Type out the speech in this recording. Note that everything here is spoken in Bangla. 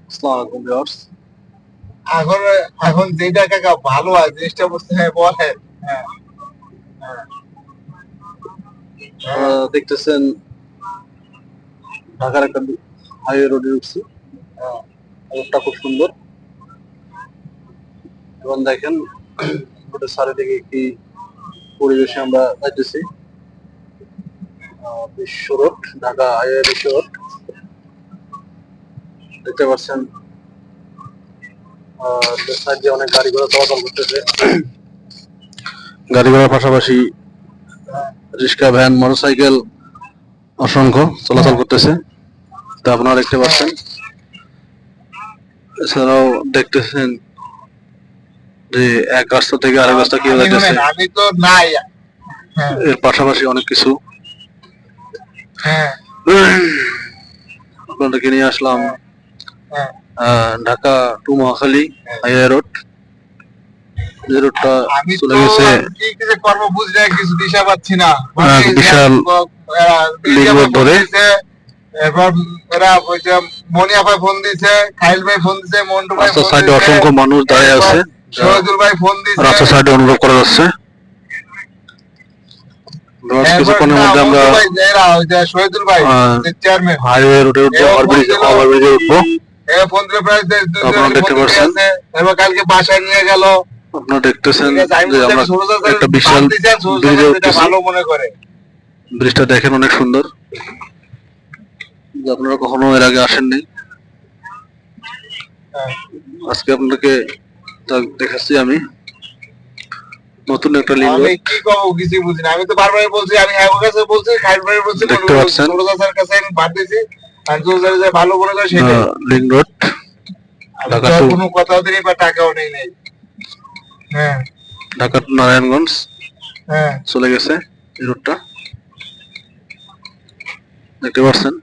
আসসালামু আলাইকুম ভিউয়ার্স। এখন এখন যেটা কাকা ভালো হয় জিনিসটা বুঝতে হয় বলেন। হ্যাঁ হ্যাঁ হ্যাঁ দেখতেছেন ঢাকার একটা হাইওয়ে রোডে উঠছি। হ্যাঁ রোডটা খুব সুন্দর এবং দেখেন রোডের চারিদিকে কি পরিবেশে আমরা যাইতেছি। বিশ্ব রোড, ঢাকা হাইওয়ে বিশ্ব রোড দেখতে পাচ্ছেন। সাইড দিয়ে অনেক গাড়ি ঘোড়া চলাচল করতেছে। গাড়ি ঘোড়ার পাশাপাশি রিক্সা, ভ্যান, মোটরসাইকেল অসংখ্য চলাচল করতেছে, তা আপনারা দেখতে পাচ্ছেন। এছাড়াও দেখতেছেন যে এক রাস্তা থেকে আরেক রাস্তা কিভাবে যাইতেছে। আমি তো নাই। হ্যাঁ এর পাশাপাশি অনেক কিছু হ্যাঁ আপনাদেরকে নিয়ে আসলাম হ্যাঁ Dhaka to Mohakhali highway road. যে রোডটা আমি চলে তো গেছে কি যে করব বুঝি না, কিছু দিশা পাচ্ছি না। বিশাল লিঙ্ক রোড ধরে। এরপর এরা ওই যে মনিয়া ফোন দিছে, খাইল ভাই ফোন দিছে, মন্টু ভাই রাস্তার ফোন সাইডে দিছে, অসংখ্য মানুষ দাঁড়িয়ে আছে, শহীদুল ভাই ফোন দিছে। রাস্তার সাইডে অনুভব করা যাচ্ছে। কিছুক্ষণের মধ্যে আমরা শহীদুল ভাই চেয়ারম্যান হাইওয়ে রোডে উঠবো, ওভারব্রিজে উঠবো। ফোন দিলে প্রায় আপনারা দেখতে পাচ্ছেন, এবার কালকে বাসায় নিয়ে গেল। আপনারা দেখতেছেন যে আমরা একটা বিশাল ব্রিজে উঠতেছি। ভালো মনে করে ব্রিজটা দেখেন, অনেক সুন্দর। আপনারা কখনো এর আগে আসেননি, আজকে আপনাদেরকে দেখাচ্ছি আমি নতুন একটা লিঙ্ক রোড। আমি কি কব কিছু বুঝি না। আমি তো বারবার বলছি, আমি হ্যাগোর কাছে বলছি, খাইল ভাই বলছি, দেখতে পাচ্ছেন সুরজার কাছে আমি বাদ দিয়েছি। আর জোজার যে ভালো মনে করে সেটা লিঙ্ক রোড ঢাকা টু, কোনো কথাও দিই বা টাকাও নেই নাই। হ্যাঁ ঢাকা টু নারায়ণগঞ্জ হ্যাঁ চলে গেছে এই রোডটা, দেখতে পাচ্ছেন।